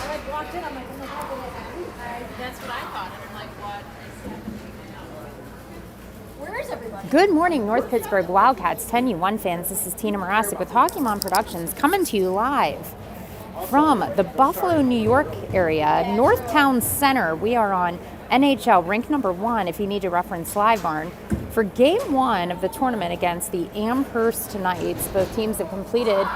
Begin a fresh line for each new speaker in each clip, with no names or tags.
Walked in, I'm like, oh my God, that's what I thought. And I'm like, what? Where is everybody?
Good morning, North Pittsburgh Wildcats 10U-1 fans. This is Tina Morasic with Hockey Mom Productions coming to you live from the Buffalo, New York area, Northtown Center. We are on NHL rink number 1, if you need to reference Live Barn, for game 1 of the tournament against the Amherst Knights. Both teams have completed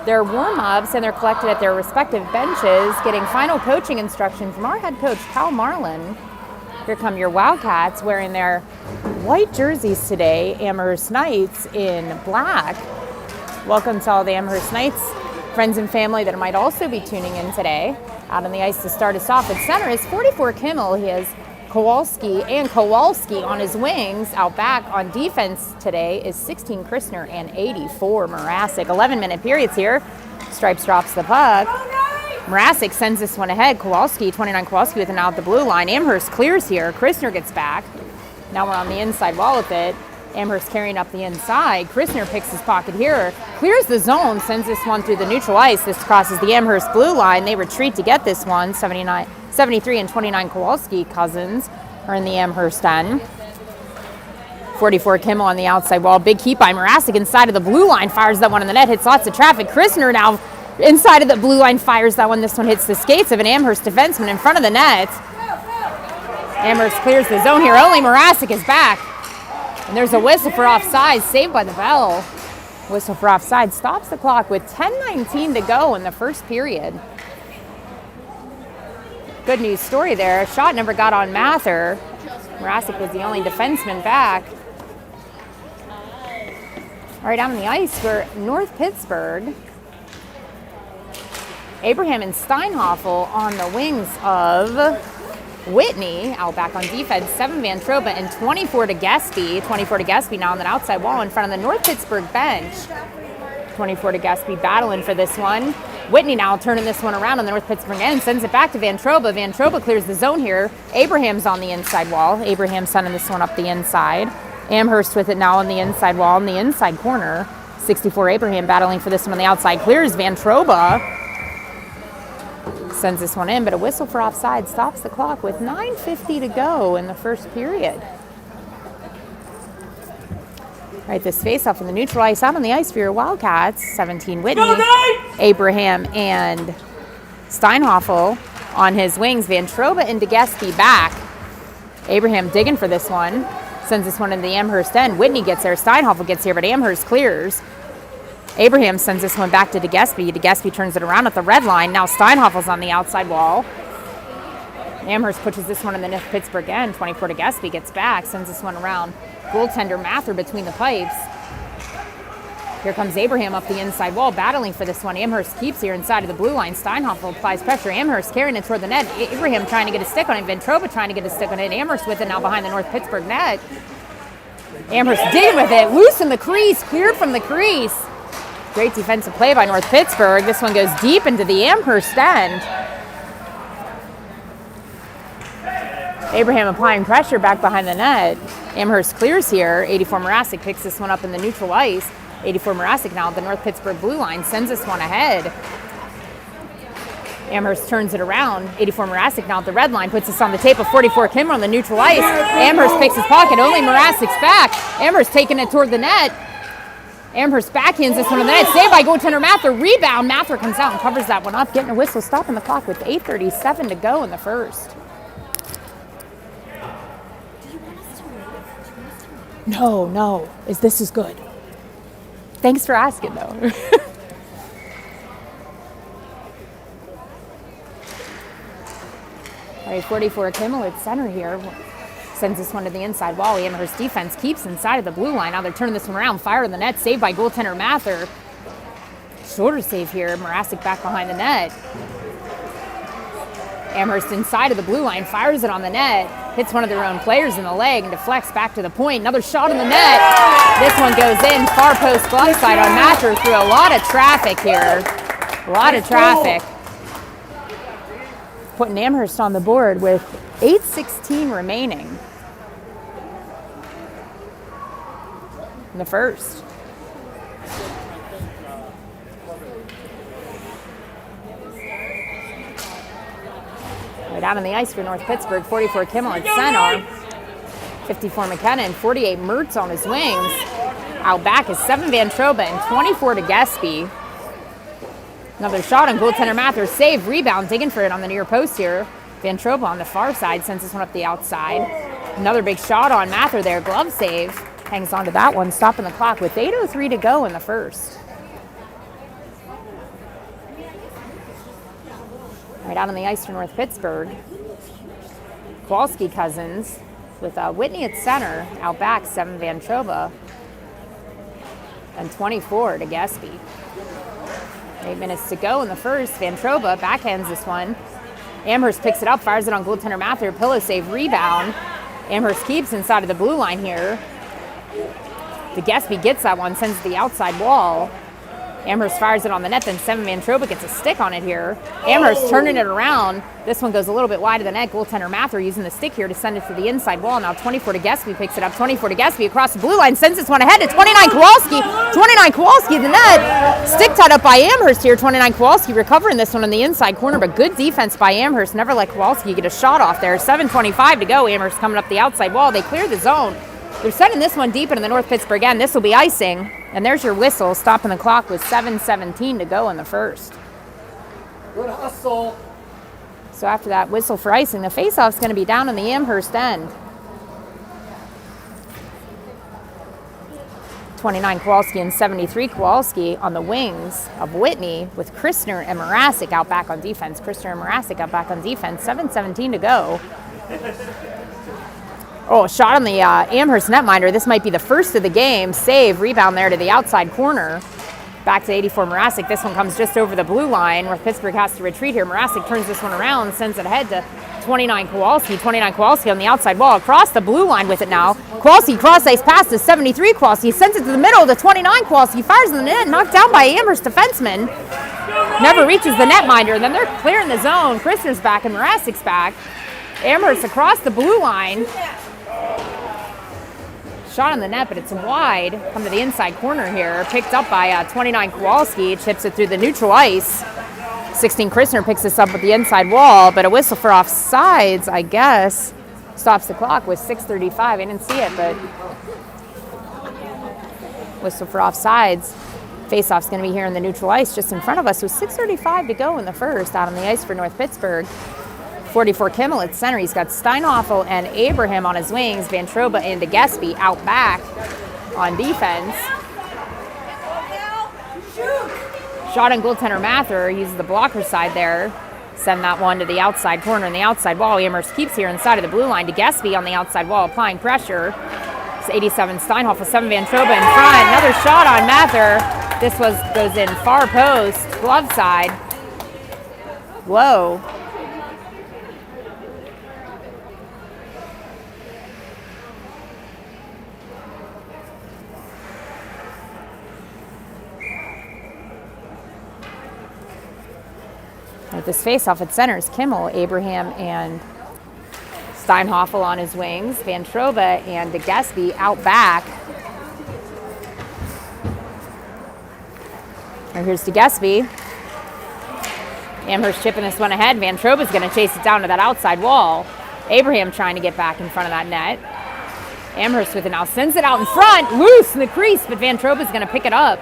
their warm-ups and they're collected at their respective benches, getting final coaching instruction from our head coach, Cal Marlin. Here come your Wildcats wearing their white jerseys today, Amherst Knights in black. Welcome to all the Amherst Knights friends and family that might also be tuning in today. Out on the ice to start us off at center is 44 Kimmel. He has Kowalski on his wings. Out back on defense today is 16 Christner and 84 Morasic. 11-minute periods here. Stripes drops the puck. Morasic sends this one ahead. 29 Kowalski with an out the blue line. Amherst clears here. Christner gets back. Now we're on the inside wall with it. Amherst carrying up the inside. Christner picks his pocket here. Clears the zone. Sends this one through the neutral ice. This crosses the Amherst blue line. They retreat to get this one. 73 and 29 Kowalski cousins are in the Amherst end. 44 Kimmel on the outside wall. Big keep by Morasic inside of the blue line. Fires that one in the net. Hits lots of traffic. Christner now inside of the blue line fires that one. This one hits the skates of an Amherst defenseman in front of the net. Amherst clears the zone here. Only Morasic is back. And there's a whistle for offside. Saved by the bell. Whistle for offside stops the clock with 10:19 to go in the first period. Good news story there. A shot never got on Mather. Morasic was the only defenseman back. All right, out on the ice for North Pittsburgh. Abraham and Steinhoffel on the wings of Whitney. Out back on defense, 7 Van Troba and 24 to Gespy. 24 to Gespy now on the outside wall in front of the North Pittsburgh bench. 24 to Gespy battling for this one. Whitney now turning this one around on the North Pittsburgh end, sends it back to Van Troba. Van Troba clears the zone here. Abraham's on the inside wall. Abraham sending this one up the inside. Amherst with it now on the inside wall in the inside corner. 64 Abraham battling for this one on the outside. Clears Van Troba. Sends this one in, but a whistle for offside stops the clock with 9:50 to go in the first period. All right, this face-off in the neutral ice out on the ice for your Wildcats. 17 Whitney, Abraham, and Steinhoffel on his wings. Van Troba and DeGespy back. Abraham digging for this one. Sends this one into the Amherst end. Whitney gets there. Steinhoffel gets here, but Amherst clears. Abraham sends this one back to DeGespy. DeGespy turns it around at the red line. Now Steinhoffel's on the outside wall. Amherst pushes this one in the Pittsburgh end. 24 DeGespy gets back, sends this one around. Goaltender Mather between the pipes. Here comes Abraham up the inside wall, battling for this one. Amherst keeps here inside of the blue line. Steinhoffel applies pressure. Amherst carrying it toward the net. Abraham trying to get a stick on it. Ventrova trying to get a stick on it. Amherst with it now behind the North Pittsburgh net. Amherst digging with it. Loose in the crease. Cleared from the crease. Great defensive play by North Pittsburgh. This one goes deep into the Amherst end. Abraham applying pressure back behind the net. Amherst clears here. 84 Morasic picks this one up in the neutral ice. 84 Morasic now at the North Pittsburgh blue line. Sends this one ahead. Amherst turns it around. 84 Morasic now at the red line. Puts this on the tape of 44 Kimmer on the neutral ice. Amherst picks his pocket. Only Morasic's back. Amherst taking it toward the net. Amherst backhands this one on the net. Saved by goaltender Mather. Rebound. Mather comes out and covers that one up. Getting a whistle. Stopping the clock with 8:37 to go in the first. No. This is good. Thanks for asking, though. All right, 44 Kimmel at center here. Sends this one to the inside wall. Amherst defense keeps inside of the blue line. Now they're turning this one around. Fire in the net. Saved by goaltender Mather. Shorter save here. Morasic back behind the net. Amherst inside of the blue line. Fires it on the net. Hits one of their own players in the leg and deflects back to the point. Another shot in the net. This one goes in. Far post glove side on Mather through a lot of traffic here. A lot of traffic. Putting Amherst on the board with 8:16 remaining in the first. Right out on the ice for North Pittsburgh, 44 Kimmel at center. 54 McKenna and 48 Mertz on his wings. Out back is 7 Van Troba and 24 to Gespy. Another shot on goaltender Mather. Save, rebound, digging for it on the near post here. Van Troba on the far side sends this one up the outside. Another big shot on Mather there. Glove save. Hangs on to that one, stopping the clock with 8:03 to go in the first. Right out on the ice for North Pittsburgh. Kowalski cousins with Whitney at center. Out back, 7 Van Troba. And 24 to Gespy. 8 minutes to go in the first. Van Troba backhands this one. Amherst picks it up, fires it on goaltender Mather. Pillow save, rebound. Amherst keeps inside of the blue line here. The Gespy gets that one, sends it to the outside wall. Amherst fires it on the net, then 7 Van Troba gets a stick on it here. Amherst turning it around. This one goes a little bit wide of the net. Goaltender Mather using the stick here to send it to the inside wall. Now 24 to Gespy picks it up. 24 to Gespy across the blue line, sends this one ahead to 29 Kowalski. 29 Kowalski, the net. Stick tied up by Amherst here. 29 Kowalski recovering this one in the inside corner, but good defense by Amherst. Never let Kowalski get a shot off there. 7:25 to go. Amherst coming up the outside wall. They clear the zone. They're sending this one deep into the North Pittsburgh end. This will be icing. And there's your whistle, stopping the clock with 7:17 to go in the first.
Good hustle.
So after that whistle for icing, the faceoff's going to be down in the Amherst end. 29 Kowalski and 73 Kowalski on the wings of Whitney with Christner and Morasic out back on defense. Christner and Morasic out back on defense. 7:17 to go. Oh, shot on the Amherst netminder. This might be the first of the game. Save, rebound there to the outside corner. Back to 84 Morasic. This one comes just over the blue line. North Pittsburgh has to retreat here. Morasic turns this one around, sends it ahead to 29 Kowalski. 29 Kowalski on the outside wall. Across the blue line with it now. Kowalski cross-ice pass to 73 Kowalski. Sends it to the middle to 29 Kowalski. Fires in the net. Knocked down by Amherst defenseman. Never reaches the netminder. And then they're clearing the zone. Christner's back and Morasic's back. Amherst across the blue line. Shot on the net, but it's wide. Come to the inside corner here. Picked up by 29 Kowalski. Chips it through the neutral ice. 16 Christner picks this up with the inside wall, but a whistle for offsides, I guess, stops the clock with 6:35. I didn't see it, but whistle for offsides. Faceoff's going to be here in the neutral ice just in front of us with 6:35 to go in the first. Out on the ice for North Pittsburgh. 44 Kimmel at center. He's got Steinhoffel and Abraham on his wings. Van Troba and Gespy out back on defense. Shot on goaltender Mather. Uses the blocker side there. Send that one to the outside corner and the outside wall. Amherst keeps here inside of the blue line to Gespy on the outside wall, applying pressure. It's 87 Steinhoffel, 7 Van Troba in front. Another shot on Mather. This goes in far post, glove side. Low. With this face-off at center is Kimmel, Abraham, and Steinhoffel on his wings. Van Troba and Gespy out back. And here's Gespy. Amherst chipping this one ahead. Van Troba's going to chase it down to that outside wall. Abraham trying to get back in front of that net. Amherst with it now. Sends it out in front. Loose in the crease, but Van Troba's going to pick it up.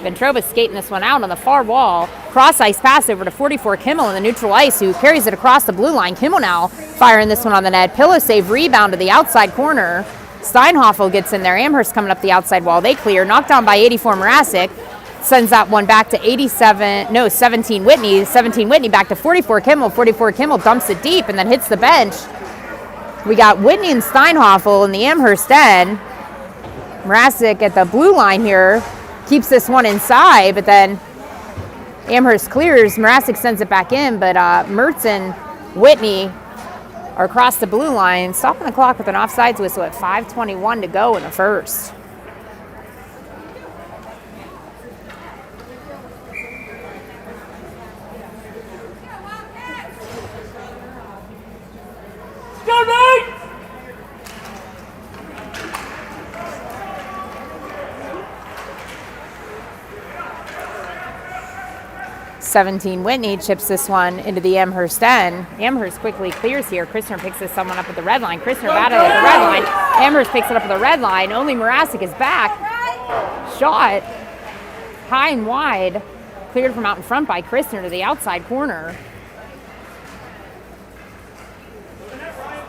Van Troba skating this one out on the far wall. Cross-ice pass over to 44 Kimmel in the neutral ice, who carries it across the blue line. Kimmel now firing this one on the net. Pillow save, rebound to the outside corner. Steinhoffel gets in there. Amherst coming up the outside wall. They clear. Knocked down by 84 Morasic. Sends that one back to 17 Whitney. 17 Whitney back to 44 Kimmel. 44 Kimmel dumps it deep and then hits the bench. We got Whitney and Steinhoffel in the Amherst end. Morasic at the blue line here. Keeps this one inside, but then Amherst clears. Morasic sends it back in, but Mertz and Whitney are across the blue line, stopping the clock with an offsides whistle at 5:21 to go in the first.
Go, Knights!
17, Whitney chips this one into the Amherst end. Amherst quickly clears here. Christner picks this someone up at the red line. Christner battling at the red line. Amherst picks it up at the red line. Only Morasic is back. Shot high and wide. Cleared from out in front by Christner to the outside corner.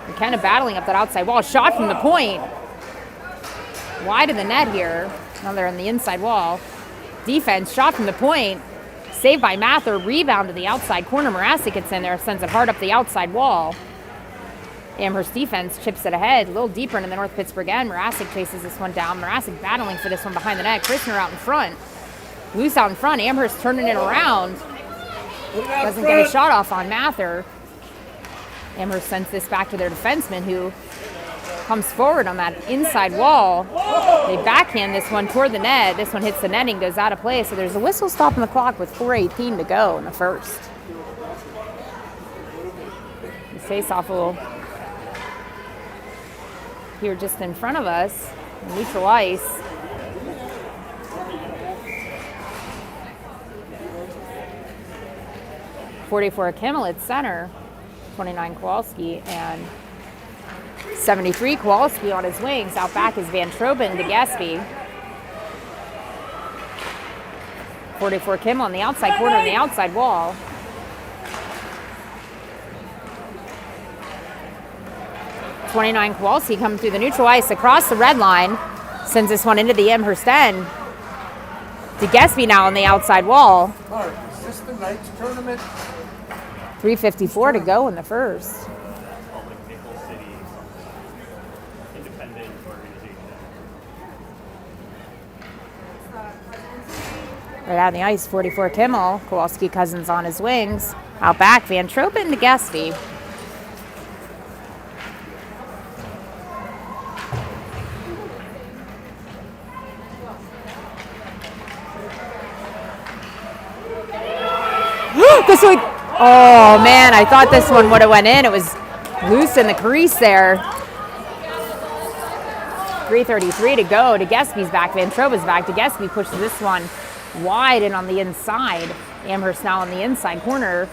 McKenna battling up that outside wall. Shot from the point. Wide of the net here. Now they're on the inside wall. Defense, shot from the point. Saved by Mather. Rebound to the outside corner. Morasic gets in there, sends it hard up the outside wall. Amherst defense chips it ahead. A little deeper into the North Pittsburgh end. Morasic chases this one down. Morasic battling for this one behind the net. Christner out in front. Loose out in front. Amherst turning it around. Doesn't get a shot off on Mather. Amherst sends this back to their defenseman, who comes forward on that inside wall. They backhand this one toward the net. This one hits the netting, goes out of play. So there's a whistle stopping the clock with 4:18 to go in the first. The face-off will here just in front of us, neutral ice. .44 Kimmel at center, 29 Kowalski, and 73 Kowalski on his wings. Out back is Van Troben to Gaspy. 44 Kimmel on the outside corner on the outside wall. .29 Kowalski coming through the neutral ice across the red line. Sends this one into the Amherst end. To Gaspy now on the outside wall.
Mark, is this the Knights tournament?
3:54 to go in the first. Right out on the ice, 44 Kimmel. Kowalski Cousins on his wings. Out back, Van Troben to Gaspy. This one, oh man, I thought this one would have went in. It was loose in the crease there. 3:33 to go. To Gaspy's back. Van Troben's back. To Gaspy pushes this one wide and on the inside. Amherst now on the inside corner.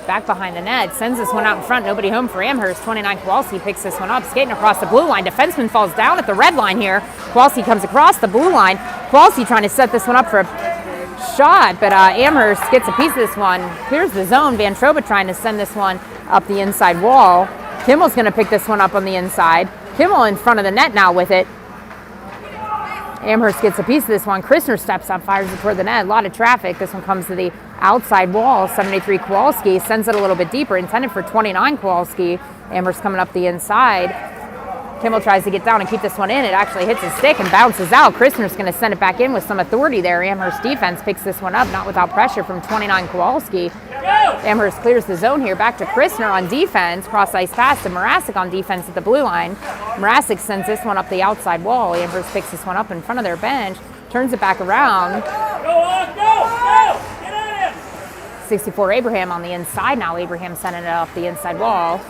Back behind the net. Sends this one out in front. Nobody home for Amherst. 29 Kowalski picks this one up. Skating across the blue line. Defenseman falls down at the red line here. Kowalski comes across the blue line. Kowalski trying to set this one up for a shot, but Amherst gets a piece of this one. Clears the zone. Van Troben trying to send this one up the inside wall. Kimmel's going to pick this one up on the inside. Kimmel in front of the net now with it. Amherst gets a piece of this one. Christner steps up, fires it toward the net. A lot of traffic. This one comes to the outside wall. 73 Kowalski sends it a little bit deeper. Intended for 29 Kowalski. Amherst coming up the inside. Kimmel tries to get down and keep this one in. It actually hits his stick and bounces out. Christner's going to send it back in with some authority there. Amherst defense picks this one up, not without pressure from 29 Kowalski. Amherst clears the zone here. Back to Christner on defense. Cross ice pass to Morasic on defense at the blue line. Morasic sends this one up the outside wall. Amherst picks this one up in front of their bench. Turns it back around.
Go! Get at him!
64 Abraham on the inside now. Abraham sending it up the inside wall.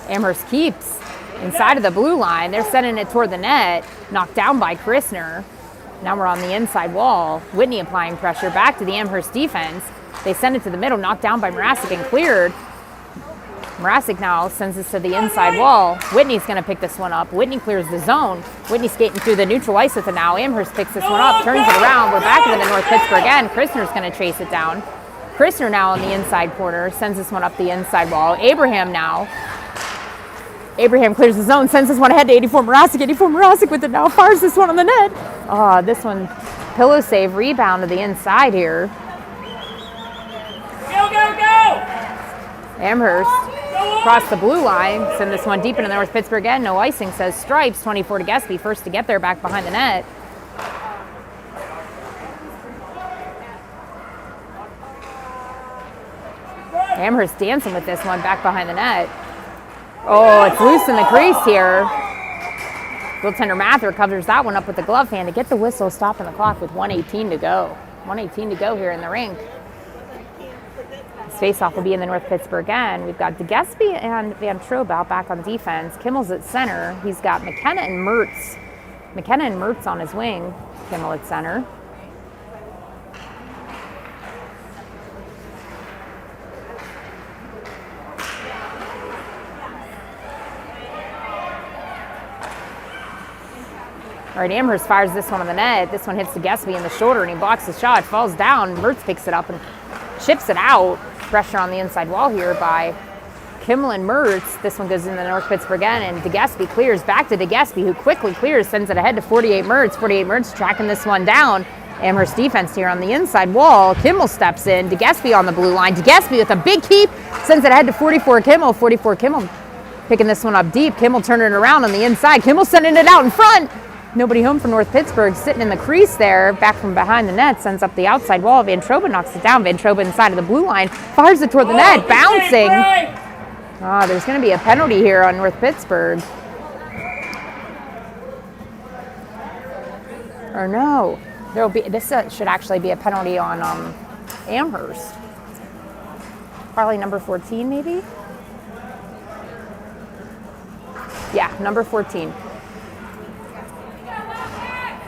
Amherst keeps inside of the blue line. They're sending it toward the net. Knocked down by Christner. Now we're on the inside wall. Whitney applying pressure back to the Amherst defense. They send it to the middle, knocked down by Morasic and cleared. Morasic now sends this to the inside wall. Whitney's going to pick this one up. Whitney clears the zone. Whitney skating through the neutral ice with it now. Amherst picks this one up, turns it around. We're back into the North Pittsburgh again. Christner's going to chase it down. Christner now on the inside corner, sends this one up the inside wall. Abraham now. Abraham clears the zone, sends this one ahead to 84 Morasic. 84 Morasic with it now, fires this one on the net. This one, pillow save, rebound to the inside here.
Go!
Amherst across the blue line, send this one deep into the North Pittsburgh end. No icing, says Stripes. 24 to Gaspy, first to get there, back behind the net. Amherst dancing with this one, back behind the net. Oh, it's loose in the crease here. Goaltender Mather covers that one up with the glove hand to get the whistle, stopping the clock with 1:18 to go. 1:18 to go here in the rink. This face-off will be in the North Pittsburgh end. We've got DeGaspy and Van Troben out back on defense. Kimmel's at center. He's got McKenna and Mertz. McKenna and Mertz on his wing. Kimmel at center. All right, Amherst fires this one on the net. This one hits DeGespy in the shoulder, and he blocks the shot. Falls down. Mertz picks it up and chips it out. Pressure on the inside wall here by Kimmel and Mertz. This one goes in the North Pittsburgh end, and DeGespy clears back to DeGespy, who quickly clears, sends it ahead to 48 Mertz. 48 Mertz tracking this one down. Amherst defense here on the inside wall. Kimmel steps in. DeGespy on the blue line. DeGespy with a big keep, sends it ahead to 44 Kimmel. 44 Kimmel picking this one up deep. Kimmel turning it around on the inside. Kimmel sending it out in front. Nobody home for North Pittsburgh, sitting in the crease there, back from behind the net, sends up the outside wall. Van Troben knocks it down. Van Troben inside of the blue line, fires it toward the net, bouncing. There's going to be a penalty here on North Pittsburgh. Or no, there'll be. This should actually be a penalty on Amherst. Probably number 14, maybe. Yeah, number 14.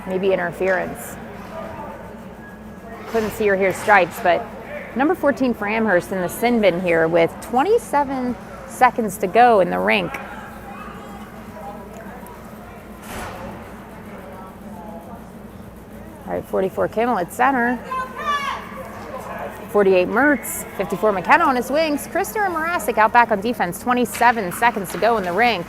Maybe interference. Couldn't see or hear stripes, but number 14 for Amherst in the sin bin here with 27 seconds to go in the rink. All right, 44 Kimmel at center. 48 Mertz, 54 McKenna on his wings. Christner and Morasic out back on defense, 27 seconds to go in the rink.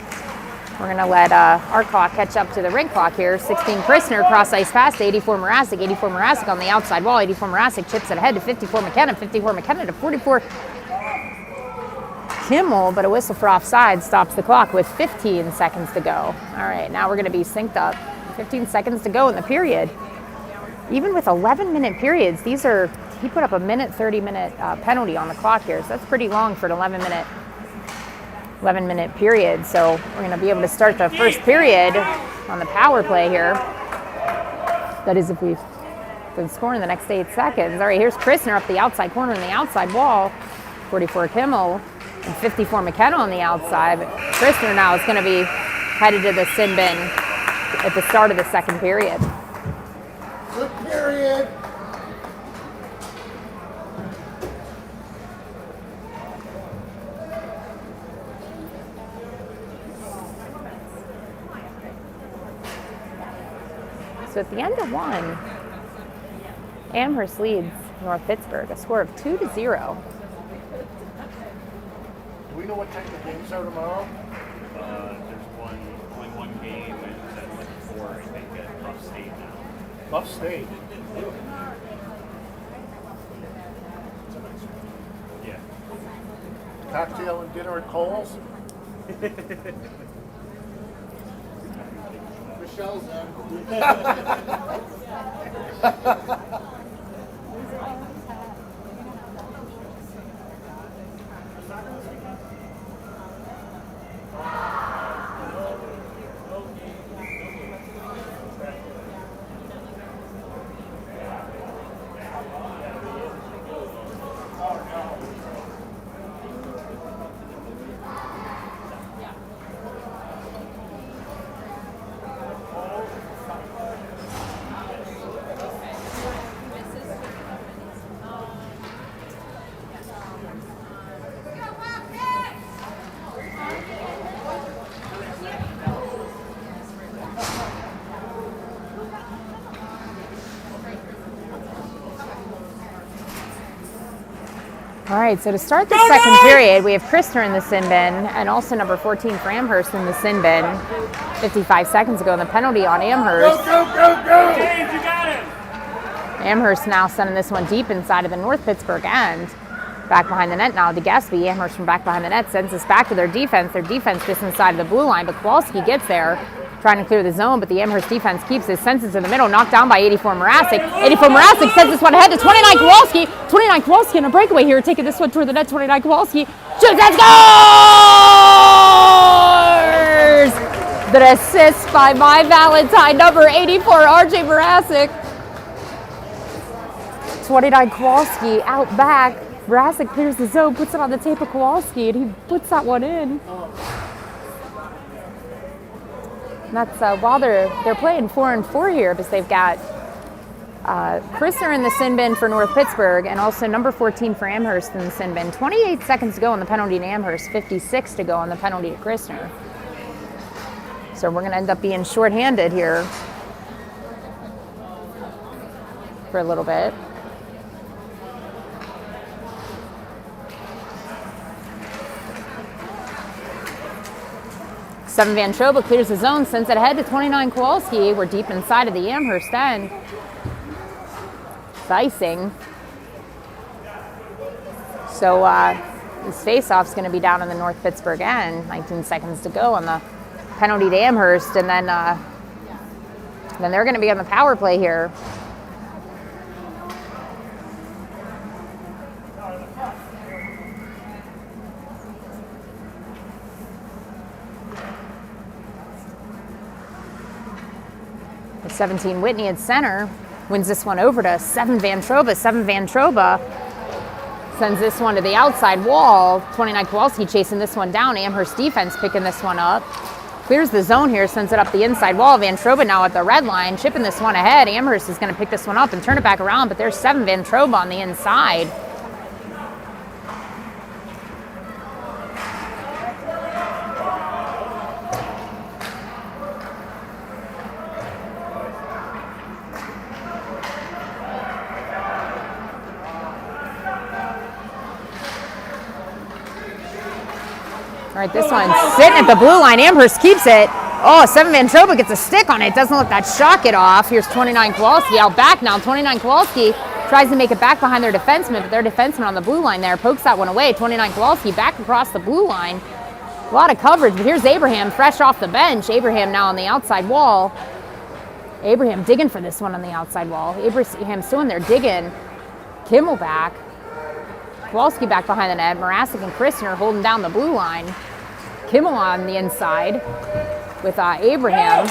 We're going to let our clock catch up to the rink clock here. 16 Christner, cross ice pass to 84 Morasic. 84 Morasic on the outside wall. 84 Morasic chips it ahead to 54 McKenna. 54 McKenna to 44 Kimmel, but a whistle for offside stops the clock with 15 seconds to go. All right, now we're going to be synced up. 15 seconds to go in the period. Even with 11-minute periods, he put up a 30-minute penalty on the clock here, so that's pretty long for an 11-minute period. So we're going to be able to start the first period on the power play here. That is if we've been scoring the next 8 seconds. All right, here's Christner up the outside corner on the outside wall. 44 Kimmel and 54 McKenna on the outside. But Christner now is going to be headed to the sin bin at the start of the second period.
Good period.
So at the end of one, Amherst leads North Pittsburgh a score of 2-0.
Do we know what time the games are tomorrow?
There's only one game, and that's like 4, I think, at Buff State now.
Buff State.
Yeah.
Cocktail and dinner at Cole's. Michelle's in.
All right, so to start the second period, we have Christner in the sin bin and also number 14 for Amherst in the sin bin. 55 seconds ago, and the penalty on Amherst.
Go! James, you got it!
Amherst now sending this one deep inside of the North Pittsburgh end. Back behind the net now, DeGespy. Amherst from back behind the net sends us back to their defense. Their defense just inside of the blue line, but Kowalski gets there, trying to clear the zone, but the Amherst defense keeps his senses in the middle, knocked down by 84 Morasic. 84 Morasic sends this one ahead to 29 Kowalski. 29 Kowalski on a breakaway here, taking this one toward the net. 29 Kowalski shoots and scores! The assist by my Valentine, number 84, RJ Morasic. 29 Kowalski out back. Morasic clears the zone, puts it on the tape of Kowalski, and he puts that one in. And that's while they're playing 4-4 here, because they've got Christner in the sin bin for North Pittsburgh and also number 14 for Amherst in the sin bin. 28 seconds to go on the penalty to Amherst, 56 to go on the penalty to Christner. So we're going to end up being shorthanded here for a little bit. Seven Van Troba clears the zone, sends it ahead to 29 Kowalski. We're deep inside of the Amherst end. It's icing. So this face-off's going to be down in the North Pittsburgh end. 19 seconds to go on the penalty to Amherst, and then they're going to be on the power play here. The 17 Whitney at center wins this one over to 7 Van Troba. 7 Van Troba sends this one to the outside wall. 29 Kowalski chasing this one down. Amherst defense picking this one up. Clears the zone here, sends it up the inside wall. Van Troba now at the red line, chipping this one ahead. Amherst is going to pick this one up and turn it back around, but there's 7 Van Troba on the inside. All right, this one's sitting at the blue line. Amherst keeps it. Oh, 7 Van Troba gets a stick on it. Doesn't let that shot get off. Here's 29 Kowalski out back now. 29 Kowalski tries to make it back behind their defenseman, but their defenseman on the blue line there pokes that one away. 29 Kowalski back across the blue line. A lot of coverage, but here's Abraham fresh off the bench. Abraham now on the outside wall. Abraham digging for this one on the outside wall. Abraham still in there digging. Kimmel back. Kowalski back behind the net. Morasic and Christner holding down the blue line. Kimmel on the inside with Abraham.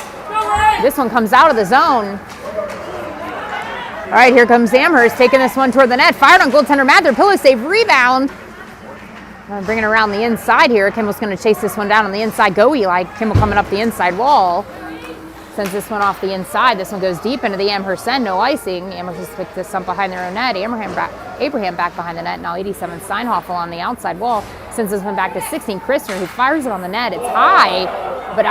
This one comes out of the zone. All right, here comes Amherst taking this one toward the net. Fired on goaltender Mather. Pillow save, rebound. Bringing it around the inside here. Kimmel's going to chase this one down on the inside. Go Eli. Kimmel coming up the inside wall. Sends this one off the inside. This one goes deep into the Amherst end. No icing. Amherst has picked this up behind their own net. Abraham back behind the net. Now 87 Steinhoffel on the outside wall. Sends this one back to 16 Christner, who fires it on the net. It's high, but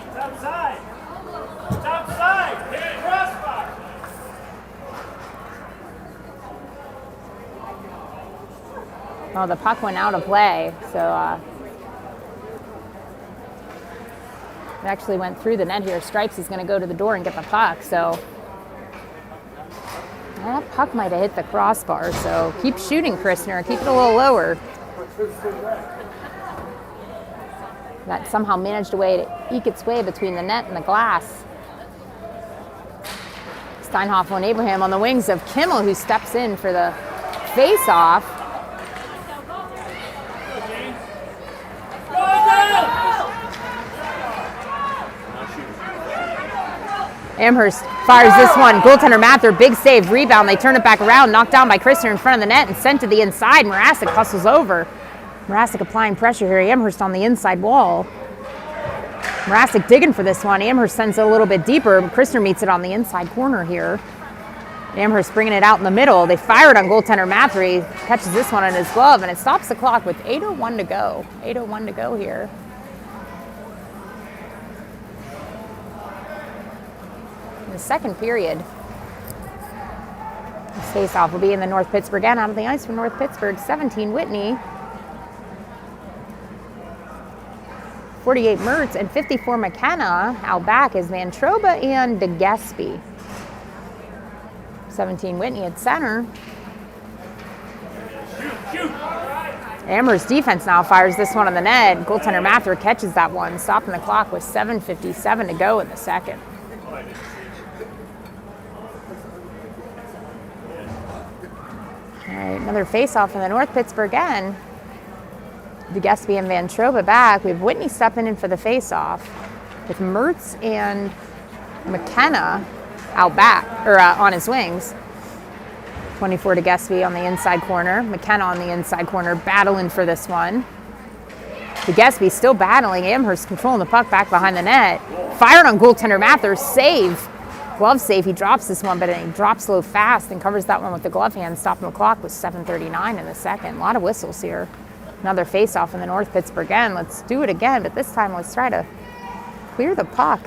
It's outside. It's outside. Hit it crossbar.
oh, the puck went out of play. So it actually went through the net here. Stripes is going to go to the door and get the puck. So that puck might have hit the crossbar. So keep shooting, Christner. Keep it a little lower. That somehow managed a way to eke its way between the net and the glass. Steinhoffel and Abraham on the wings of Kimmel, who steps in for the face-off. Amherst fires this one. Goaltender Mather, big save, rebound. They turn it back around, knocked down by Christner in front of the net and sent to the inside. Morasic hustles over. Morasic applying pressure here. Amherst on the inside wall. Morasic digging for this one. Amherst sends it a little bit deeper. Christner meets it on the inside corner here. Amherst bringing it out in the middle. They fire it on goaltender Mather. He catches this one in his glove, and it stops the clock with 8:01 to go. 8:01 to go here. The second period. This face-off will be in the North Pittsburgh end. Out of the ice for North Pittsburgh, 17 Whitney, 48 Mertz, and 54 McKenna. Out back is Van Troba and DeGespy. 17 Whitney at center. Amherst defense now fires this one on the net. Goaltender Mather catches that one, stopping the clock with 7:57 to go in the second. All right, another face-off in the North Pittsburgh end. DeGespy and Van Troba back. We have Whitney stepping in for the face-off with Mertz and McKenna out back, or on his wings. 24 DeGespy on the inside corner. McKenna on the inside corner battling for this one. DeGespy still battling. Amherst controlling the puck back behind the net. Fired on goaltender Mather. Save. Glove save. He drops this one, but he drops low fast and covers that one with the glove hand, stopping the clock with 7:39 in the second. A lot of whistles here. Another face-off in the North Pittsburgh end. Let's do it again, but this time let's try to clear the puck.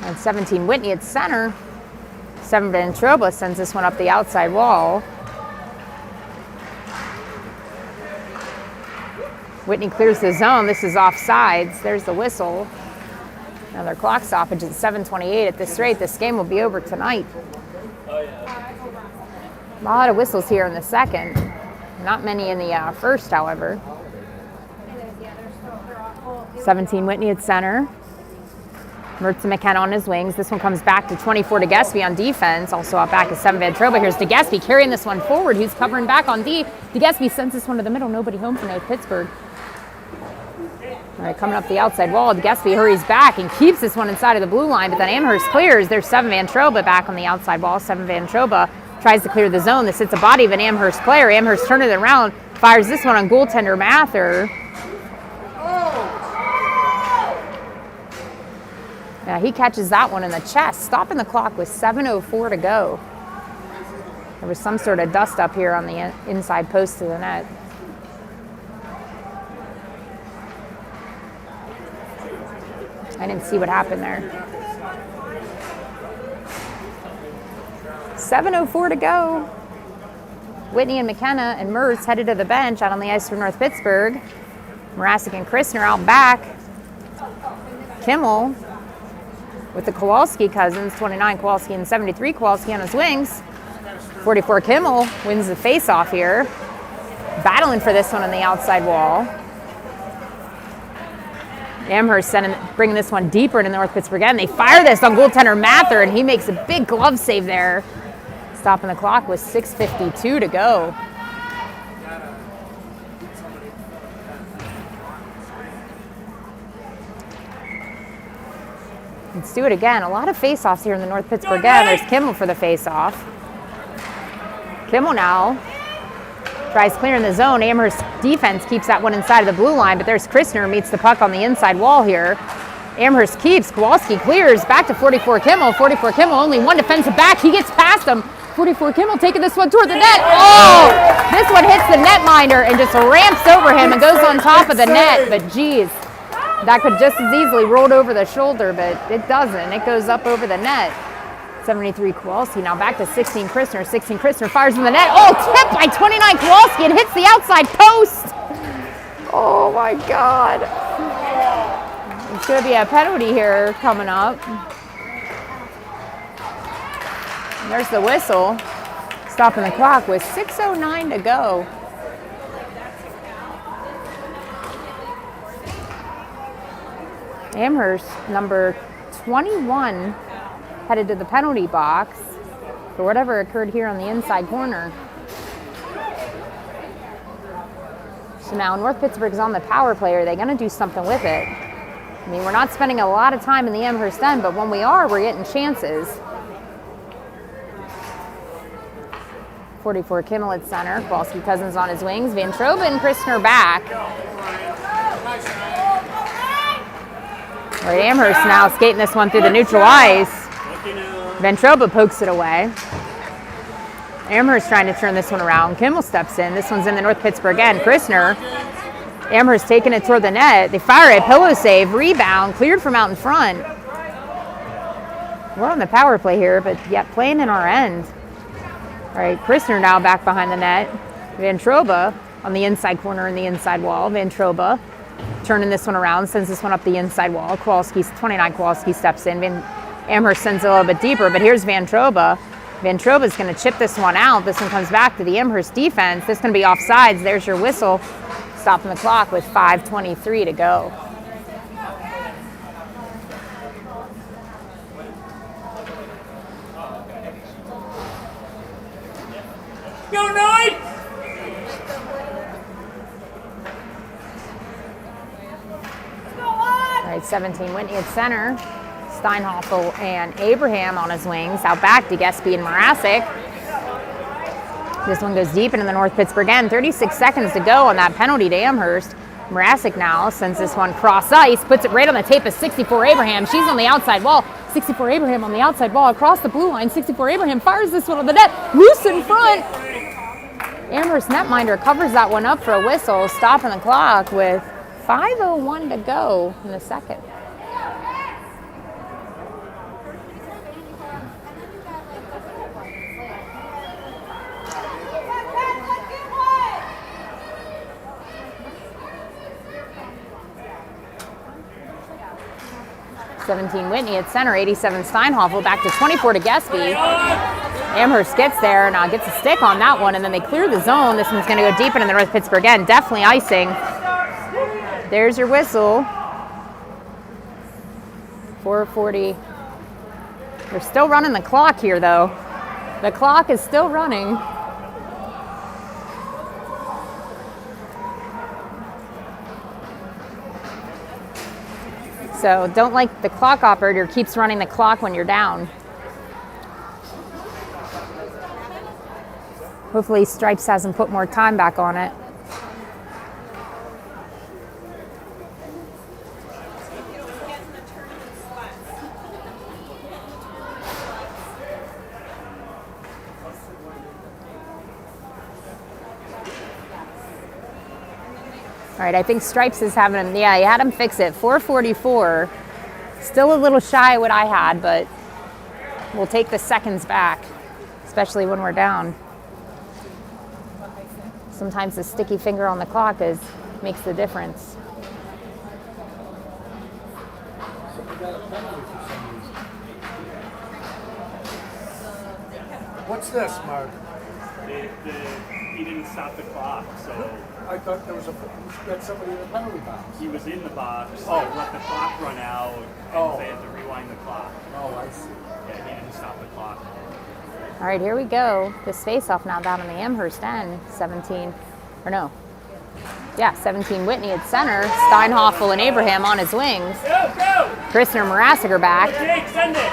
And 17 Whitney at center. 7 Ventroba sends this one up the outside wall. Whitney clears the zone. This is offsides. There's the whistle. Another clock stoppage at 7:28. At this rate, this game will be over tonight. A lot of whistles here in the second. Not many in the first, however. 17 Whitney at center. Mertz and McKenna on his wings. This one comes back to 24 to DeGespy on defense. Also out back is 7 Ventroba. Here's DeGespy carrying this one forward. Who's covering back on D. DeGespy sends this one to the middle. Nobody home for North Pittsburgh. All right, coming up the outside wall. DeGespy hurries back and keeps this one inside of the blue line, but then Amherst clears. There's 7 Ventroba back on the outside wall. 7 Ventroba tries to clear the zone. This hits the body of an Amherst player. Amherst turns it around, fires this one on goaltender Mather. Yeah, he catches that one in the chest. Stopping the clock with 7:04 to go. There was some sort of dust up here on the inside post of the net. I didn't see what happened there. 7:04 to go. Whitney and McKenna and Mertz headed to the bench out on the ice for North Pittsburgh. Mrazek and Christner out back. Kimmel with the Kowalski cousins, 29 Kowalski and 73 Kowalski on his wings. 44 Kimmel wins the face-off here. Battling for this one on the outside wall. Amherst bringing this one deeper into North Pittsburgh end. They fire this on goaltender Mather, and he makes a big glove save there. Stopping the clock with 6:52 to go. Let's do it again. A lot of face-offs here in the North Pittsburgh end. There's Kimmel for the face-off. Kimmel now tries clearing the zone. Amherst defense keeps that one inside of the blue line, but there's Christner meets the puck on the inside wall here. Amherst keeps. Kowalski clears back to 44 Kimmel. 44 Kimmel, only one defensive back. He gets past him. 44 Kimmel taking this one toward the net. Oh! This one hits the netminder and just ramps over him and goes on top of the net. But geez, that could just as easily rolled over the shoulder, but it doesn't. It goes up over the net. 73 Kowalski, now back to 16 Christner. 16 Christner fires in the net. Oh, tipped by 29 Kowalski and hits the outside post. Oh my God. It's going to be a penalty here coming up. And there's the whistle. Stopping the clock with 6:09 to go. Amherst, number 21, headed to the penalty box for whatever occurred here on the inside corner. So now North Pittsburgh's on the power play. Are they going to do something with it? I mean, we're not spending a lot of time in the Amherst end, but when we are, we're getting chances. 44 Kimmel at center. Kowalski cousins on his wings. Ventroba and Christner back. Right, Amherst now skating this one through the neutral ice. Ventroba pokes it away. Amherst trying to turn this one around. Kimmel steps in. This one's in the North Pittsburgh end. Christner. Amherst taking it toward the net. They fire a pillow save. Rebound. Cleared from out in front. We're on the power play here, but yet playing in our end. All right, Christner now back behind the net. Ventroba on the inside corner and the inside wall. Ventroba turning this one around, sends this one up the inside wall. 29 Kowalski steps in. Amherst sends it a little bit deeper, but here's Ventroba. Ventroba's going to chip this one out. This one comes back to the Amherst defense. This is going to be offsides. There's your whistle. Stopping the clock with 5:23 to go.
Go Knights!
All right, 17 Whitney at center. Steinhoffel and Abraham on his wings. Out back, DeGespy and Mrazek. This one goes deep into the North Pittsburgh end. 36 seconds to go on that penalty to Amherst. Mrazek now sends this one cross ice, puts it right on the tape of 64 Abraham. She's on the outside wall. 64 Abraham on the outside wall across the blue line. 64 Abraham fires this one on the net. Loose in front. Amherst netminder covers that one up for a whistle, stopping the clock with 5:01 to go in the second. 17 Whitney at center, 87 Steinhoffel, back to 24 to Gespy. Amherst gets there and gets a stick on that one, and then they clear the zone. This one's going to go deep into the North Pittsburgh end. Definitely icing. There's your whistle. 4:40. They're still running the clock here, though. The clock is still running. So don't like the clock operator keeps running the clock when you're down. Hopefully Stripes hasn't put more time back on it. All right, I think Stripes is having him, yeah, he had him fix it. 4:44. Still a little shy of what I had, but we'll take the seconds back, especially when we're down. Sometimes the sticky finger on the clock makes the difference.
What's this, Mark?
He didn't stop the clock, so
I thought there was got somebody in the penalty box.
he was in the box.
Oh.
They let the clock run out, and
Oh.
they had to rewind the clock.
Oh, I see.
Yeah, he didn't stop the clock.
All right, here we go. This face-off now down in the Amherst end. 17 Whitney at center. Steinhoffel and Abraham on his wings.
Go, go!
Christner and Morasic are back.
Jake, send it!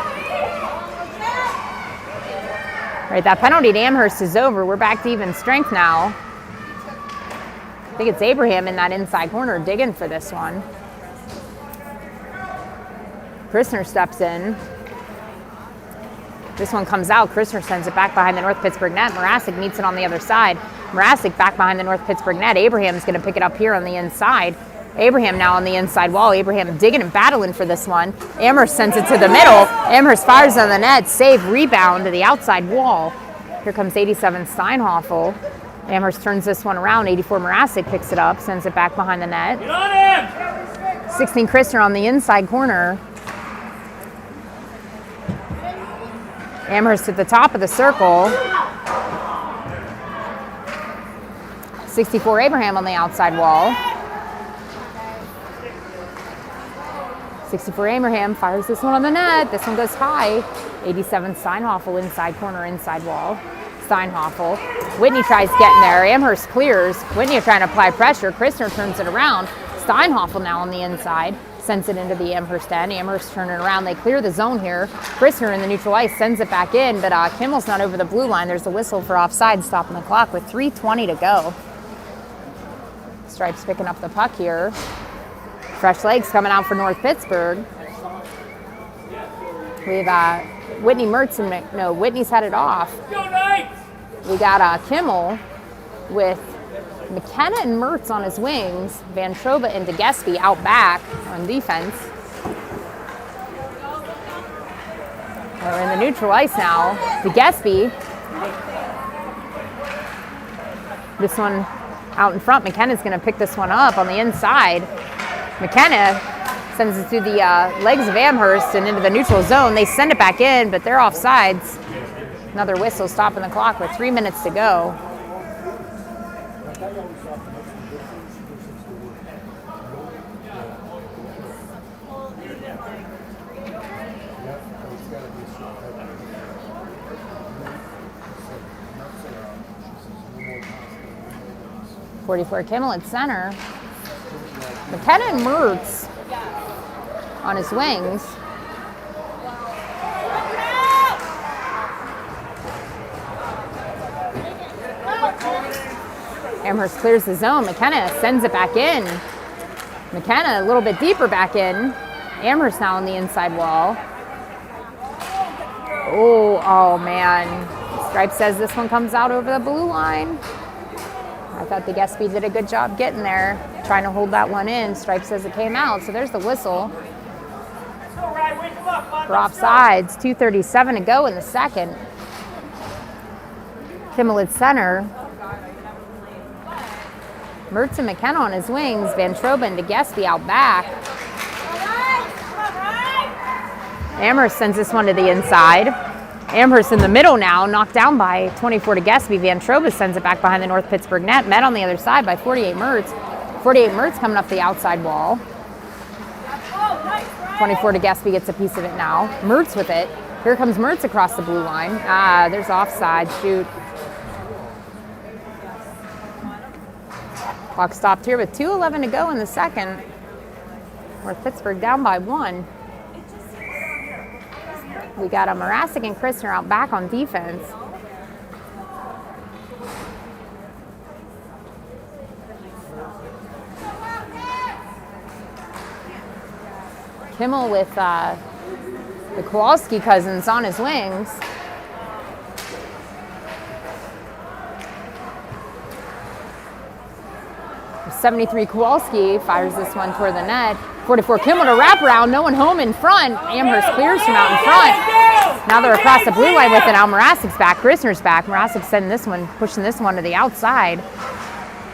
All right, that penalty to Amherst is over. We're back to even strength now. I think it's Abraham in that inside corner digging for this one. Christner steps in. This one comes out. Christner sends it back behind the North Pittsburgh net. Morasic meets it on the other side. Morasic back behind the North Pittsburgh net. Abraham's going to pick it up here on the inside. Abraham now on the inside wall. Abraham digging and battling for this one. Amherst sends it to the middle. Amherst fires on the net. Save, rebound to the outside wall. Here comes 87 Steinhoffel. Amherst turns this one around. 84 Morasic picks it up, sends it back behind the net.
Get on him!
16 Christner on the inside corner. Amherst at the top of the circle. 64 Abraham on the outside wall. 64 Abraham fires this one on the net. This one goes high. 87 Steinhoffel inside corner, inside wall. Steinhoffel. Whitney tries getting there. Amherst clears. Whitney trying to apply pressure. Christner turns it around. Steinhoffel now on the inside. Sends it into the Amherst end. Amherst turning around. They clear the zone here. Christner in the neutral ice sends it back in, but Kimmel's not over the blue line. There's a whistle for offside, stopping the clock with 3:20 to go. Stripes picking up the puck here. Fresh legs coming out for North Pittsburgh. We've Whitney Mertz and Whitney's headed off.
Go Knights!
We got Kimmel with McKenna and Mertz on his wings. Van Troba and DeGespy out back on defense. We're in the neutral ice now. DeGespy. This one out in front. McKenna's going to pick this one up on the inside. McKenna sends it through the legs of Amherst and into the neutral zone. They send it back in, but they're offsides. Another whistle stopping the clock with 3 minutes to go. .44 Kimmel at center. McKenna and Mertz on his wings. Amherst clears the zone. McKenna sends it back in. McKenna a little bit deeper back in. Amherst now on the inside wall. Oh man. Stripe says this one comes out over the blue line. I thought the Gespy did a good job getting there, trying to hold that one in. Stripe says it came out, so there's the whistle. For offsides, 2:37 to go in the second. Kimmel at center. Mertz and McKenna on his wings. Van Troba and DeGespy out back. Amherst sends this one to the inside. Amherst in the middle now, knocked down by 24 to Gespy. Van Trobus sends it back behind the North Pittsburgh net. Met on the other side by 48 Mertz. 48 Mertz coming up the outside wall. 24 to Gespy gets a piece of it now. Mertz with it. Here comes Mertz across the blue line. There's offside. Shoot. Clock stopped here with 2:11 to go in the second. North Pittsburgh down by 1. We got a Morasic and Christner out back on defense. Kimmel with the Kowalski cousins on his wings. '73 Kowalski fires this one toward the net. 44 Kimmel to wrap around, no one home in front. Amherst clears from out in front. Now they're across the blue line with it. Now Morasic's back, Christner's back. Morasic sending this one, pushing this one to the outside.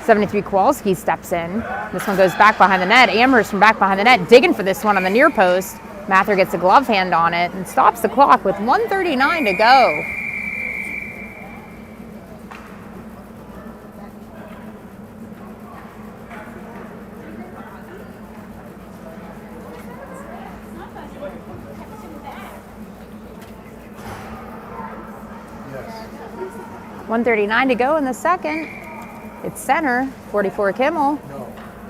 73 Kowalski steps in. This one goes back behind the net. Amherst from back behind the net, digging for this one on the near post. Mather gets a glove hand on it and stops the clock with 1:39 to go.
Yes.
1:39 to go in the second. It's center, 44 Kimmel,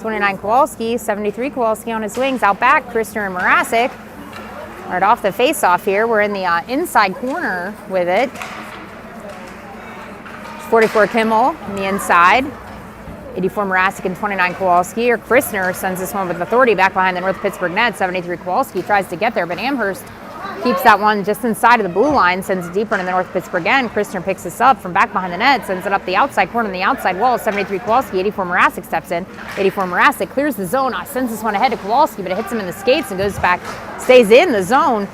29 Kowalski, 73 Kowalski on his wings. Out back, Christner and Morasic. Right off the face-off here. We're in the inside corner with it. 44 Kimmel in the inside. 84 Morasic and 29 Kowalski. Or Christner sends this one with authority back behind the North Pittsburgh net. 73 Kowalski tries to get there, but Amherst keeps that one just inside of the blue line, sends it deeper into the North Pittsburgh end. Christner picks this up from back behind the net, sends it up the outside corner on the outside wall. 73 Kowalski, 84 Morasic steps in. 84 Morasic clears the zone, sends this one ahead to Kowalski, but it hits him in the skates and goes back, stays in the zone.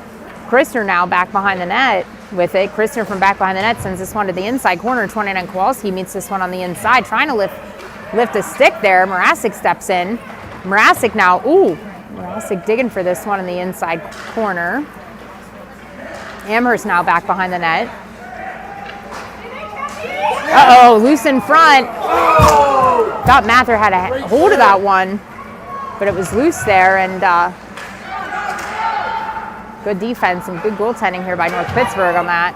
Christner now back behind the net with it. Christner from back behind the net sends this one to the inside corner. 29 Kowalski meets this one on the inside, trying to lift a stick there. Morasic steps in. Morasic now, Morasic digging for this one in the inside corner. Amherst now back behind the net. Loose in front. Thought Mather had a hold of that one, but it was loose there, and good defense and good goaltending here by North Pittsburgh on that.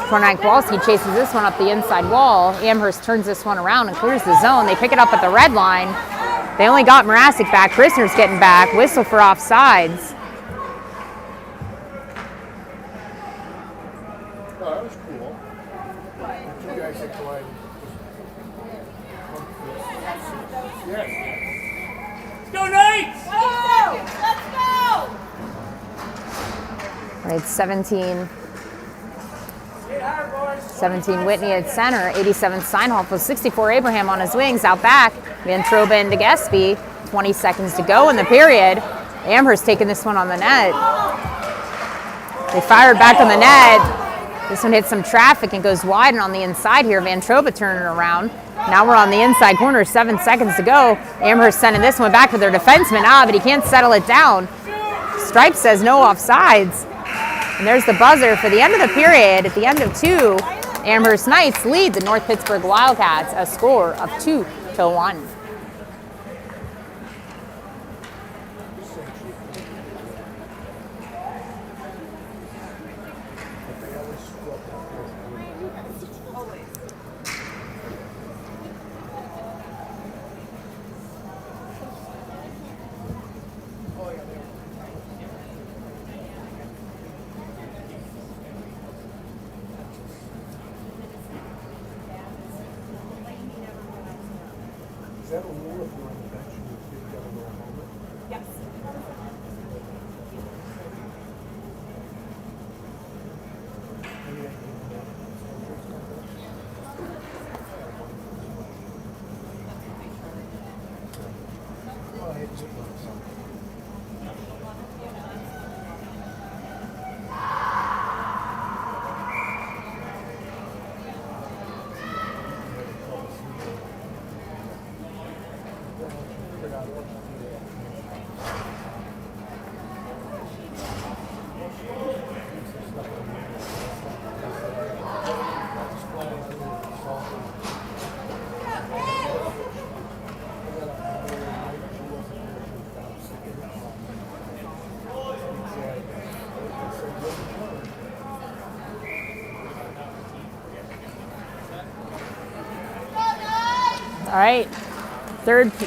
29 Kowalski chases this one up the inside wall. Amherst turns this one around and clears the zone. They pick it up at the red line. They only got Morasic back. Christner's getting back. Whistle for offsides.
Oh, that was cool. You guys had collided. Yes.
Let's go, Knights!
Let's go!
All right, 17 Whitney at center, 87 Steinhoff with 64 Abraham on his wings. Out back, Van Troba into Gespy. 20 seconds to go in the period. Amherst taking this one on the net. They fired back on the net. This one hits some traffic and goes wide and on the inside here. Van Troba turning around. Now we're on the inside corner, 7 seconds to go. Amherst sending this one back to their defenseman. But he can't settle it down. Stripe says no offsides. And there's the buzzer for the end of the period. At the end of 2, Amherst Knights lead the North Pittsburgh Wildcats a score of 2-1.
Is that a rule if you're on the bench and you've got to wear a helmet?
Yes.
Well, I hate to put something.
All right,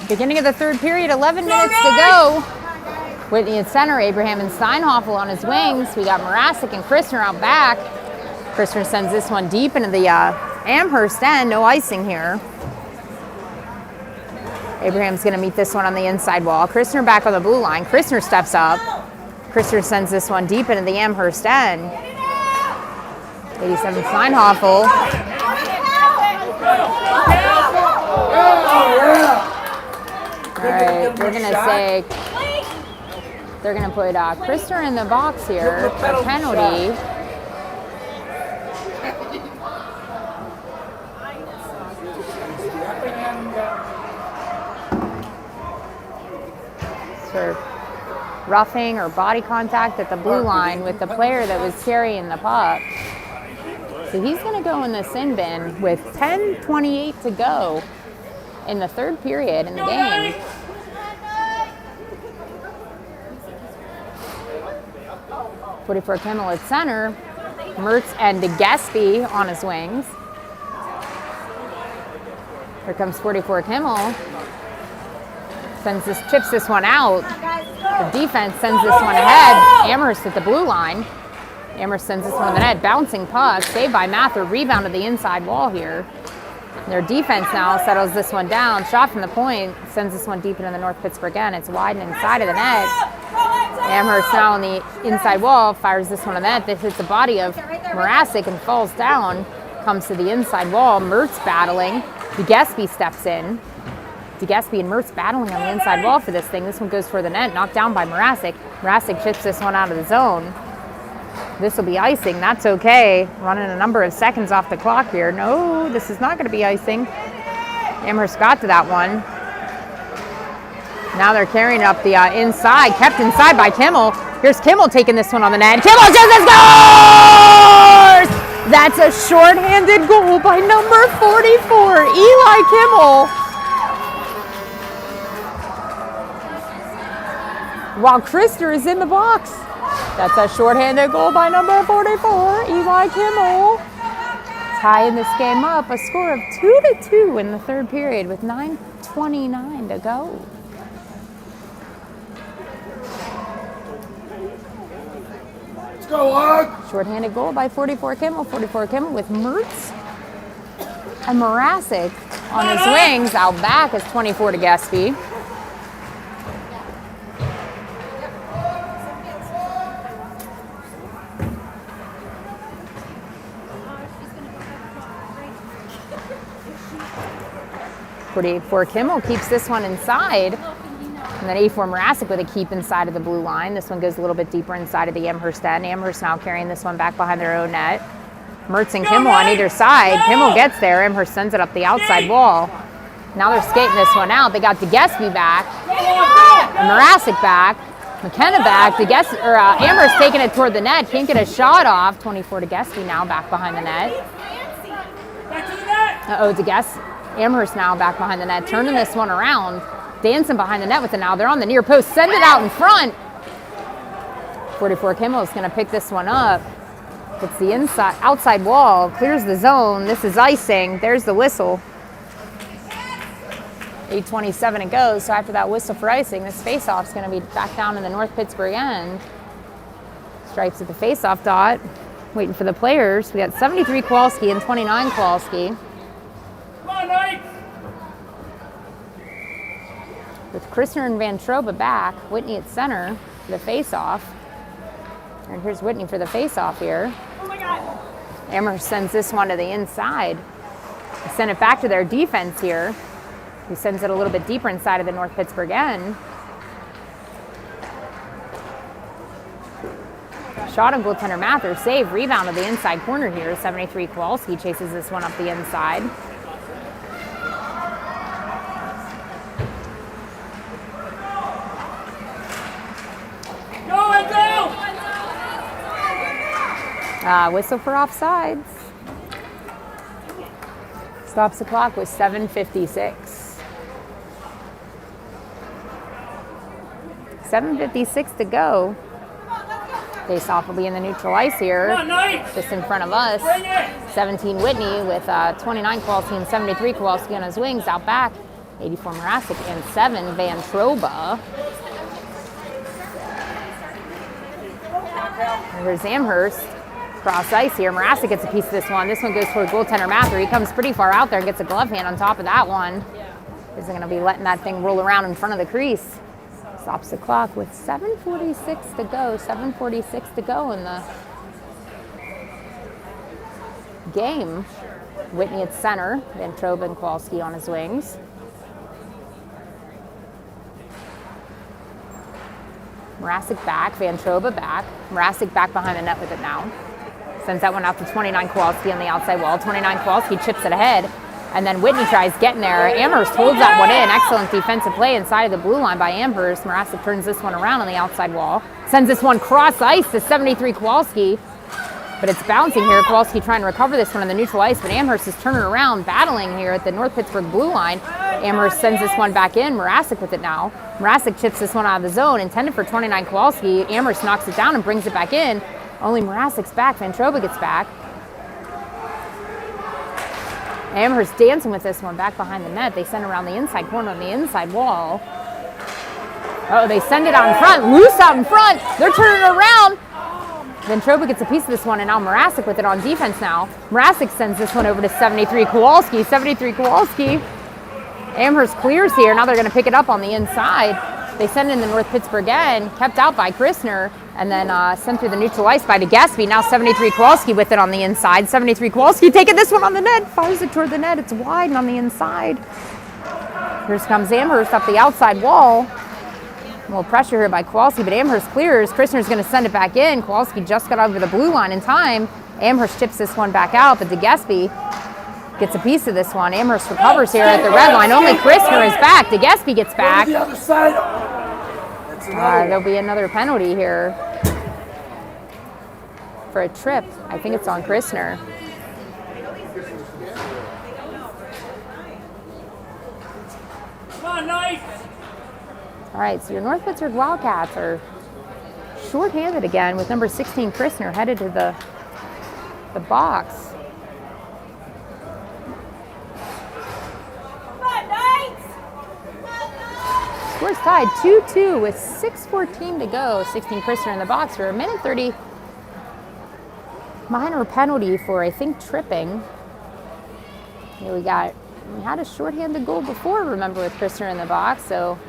beginning of the third period, 11 minutes to go. Whitney at center, Abraham and Steinhoffel on his wings. We got Morasic and Christner out back. Christner sends this one deep into the Amherst end, no icing here. Abraham's gonna meet this one on the inside wall. Christner back on the blue line. Christner steps up. Christner sends this one deep into the Amherst end. 87 Steinhoffel. All right, we're gonna say they're gonna put Christner in the box here for a penalty. For roughing or body contact at the blue line with the player that was carrying the puck. So he's going to go in the sin bin with 10:28 to go in the third period in the game. For Kimmel at center, Mertz and DeGespy on his wings. Here comes 44 Kimmel. Chips this one out. The defense sends this one ahead. Amherst at the blue line. Amherst sends this one to the net. Bouncing puck. Saved by Mather. Rebound to the inside wall here. Their defense now settles this one down. Shot from the point. Sends this one deep into the North Pittsburgh end. It's wide and inside of the net. Amherst now on the inside wall. Fires this one on the net. This hits the body of Morasic and falls down. Comes to the inside wall. Mertz battling. DeGespy steps in. DeGespy and Mertz battling on the inside wall for this thing. This one goes for the net, knocked down by Morasic. Morasic chips this one out of the zone. This will be icing. That's okay. Running a number of seconds off the clock here. No, this is not going to be icing. Amherst got to that one. Now they're carrying it up the inside, kept inside by Kimmel. Here's Kimmel taking this one on the net. Kimmel just scores! That's a shorthanded goal by number 44, Eli Kimmel. While Christner is in the box. That's a shorthanded goal by number 44, Eli Kimmel. Tying this game up, a score of 2-2 in the third period with 9:29 to go.
Let's go, Hug!
Shorthanded goal by 44 Kimmel. 44 Kimmel with Mertz and Morasic on his wings. Out back is 24 DeGespy. For Kimmel keeps this one inside. And then 84 Morasic with a keep inside of the blue line. This one goes a little bit deeper inside of the Amherst end. Amherst now carrying this one back behind their own net. Mertz and Kimmel on either side. Kimmel gets there. Amherst sends it up the outside wall. Now they're skating this one out. They got DeGespy back. And Morasic back. McKenna back. Amherst taking it toward the net. Can't get a shot off. 24 DeGespy now back behind the net. Amherst now back behind the net, turning this one around. Dancing behind the net with it now. They're on the near post. Send it out in front. 44 Kimmel is going to pick this one up. It's the outside wall. Clears the zone. This is icing. There's the whistle. 8:27 it goes. So after that whistle for icing, this faceoff is going to be back down in the North Pittsburgh end. Stripes at the faceoff dot. Waiting for the players. We got 73 Kowalski and 29 Kowalski. With Christner and Van Troba back, Whitney at center for the face-off. And here's Whitney for the face-off here.
Oh my God.
Amherst sends this one to the inside. They send it back to their defense here. He sends it a little bit deeper inside of the North Pittsburgh end. Shot on goaltender Mather. Save, rebound to the inside corner here. 73 Kowalski chases this one up the inside. Whistle for offsides. Stops the clock with 7:56. 7:56 to go. Face-off will be in the neutral ice here, just in front of us. 17 Whitney with 29 Kowalski and 73 Kowalski on his wings. Out back, 84 Morasic and 7 Van Troba. Here's Amherst. Cross ice here. Morasic gets a piece of this one. This one goes toward goaltender Mather. He comes pretty far out there and gets a glove hand on top of that one. Isn't going to be letting that thing roll around in front of the crease. Stops the clock with 7:46 to go. 7:46 to go in the game. Whitney at center. Van Troba and Kowalski on his wings. Morasic back. Van Troba back. Morasic back behind the net with it now. Sends that one out to 29 Kowalski on the outside wall. 29 Kowalski chips it ahead. And then Whitney tries getting there. Amherst holds that one in. Excellent defensive play inside of the blue line by Amherst. Morasic turns this one around on the outside wall. Sends this one cross ice to 73 Kowalski. But it's bouncing here. Kowalski trying to recover this one on the neutral ice. But Amherst is turning around, battling here at the North Pittsburgh blue line. Amherst sends this one back in. Morasic with it now. Morasic chips this one out of the zone. Intended for 29 Kowalski. Amherst knocks it down and brings it back in. Only Morasic's back. Van Troba gets back. Amherst dancing with this one back behind the net. They send it around the inside corner on the inside wall. Oh, they send it out in front. Loose out in front. They're turning it around. Van Troba gets a piece of this one, and now Morasic with it on defense now. Morasic sends this one over to 73 Kowalski. 73 Kowalski. Amherst clears here. Now they're going to pick it up on the inside. They send it in the North Pittsburgh end. Kept out by Christner. And then sent through the neutral ice by DeGaspie. Now 73 Kowalski with it on the inside. 73 Kowalski taking this one on the net. Fires it toward the net. It's wide and on the inside. Here comes Amherst up the outside wall. A little pressure here by Kowalski, but Amherst clears. Christner's going to send it back in. Kowalski just got over the blue line in time. Amherst chips this one back out, but DeGaspie gets a piece of this one. Amherst recovers here at the red line. Only Christner is back. DeGaspie gets back.
The other side.
There'll be another penalty here for a trip. I think it's on Christner.
Come on, Knights!
All right, so your North Pittsburgh Wildcats are shorthanded again with number 16 Christner headed to the box. Score's tied 2-2 with 6:14 to go. 16 Christner in the box for a minute 30. Minor penalty for, I think, tripping. Here we had a shorthanded goal before, remember, with Christner in the box, so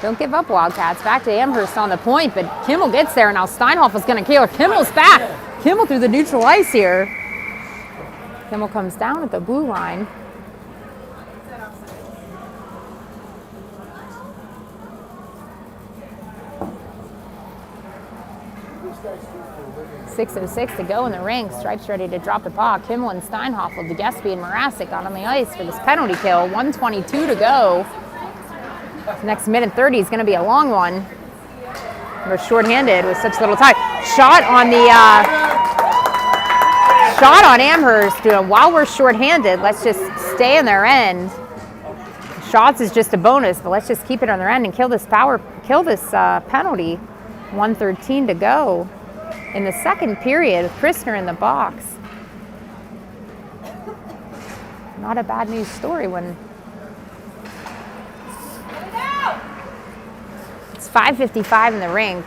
don't give up, Wildcats. Back to Amherst on the point, but Kimmel gets there. Now Steinhoff is going to kill her. Kimmel's back. Kimmel through the neutral ice here. Kimmel comes down at the blue line. .606 to go in the rink. Stripes ready to drop the puck. Kimmel and Steinhoff, DeGaspie and Morasic out on the ice for this penalty kill. 1:22 to go. Next minute 30 is going to be a long one. We're shorthanded with such little time. Shot on Amherst. While we're shorthanded, let's just stay in their end. Shots is just a bonus, but let's just keep it on their end and kill this penalty. 1:13 to go in the second period with Christner in the box. Not a bad news story when it's 5:55 in the rink.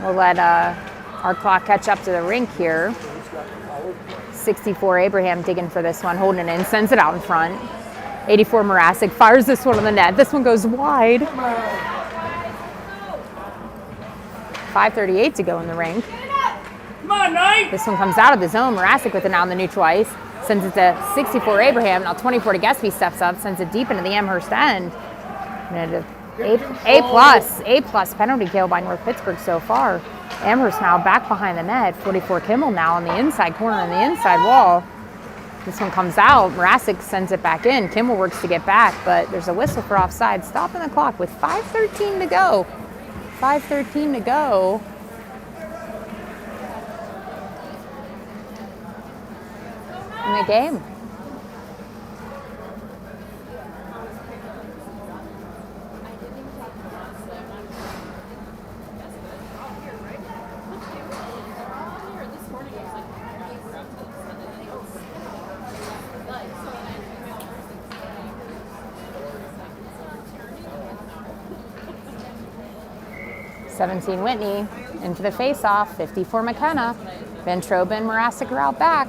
We'll let our clock catch up to the rink here. 64 Abraham digging for this one, holding it in, sends it out in front. 84 Morasic fires this one on the net. This one goes wide. 5:38 to go in the rink.
Come on, Knight!
This one comes out of the zone. Morasic with it now on the neutral ice. Sends it to 64 Abraham. Now 24 DeGaspie steps up, sends it deep into the Amherst end. And A plus penalty kill by North Pittsburgh so far. Amherst now back behind the net. 44 Kimmel now on the inside corner on the inside wall. This one comes out. Morasic sends it back in. Kimmel works to get back, but there's a whistle for offside. Stopping the clock with 5:13 to go. 5:13 to go. In the game. 17 Whitney into the face-off. 54 McKenna. Van Trobe and Morasic are out back.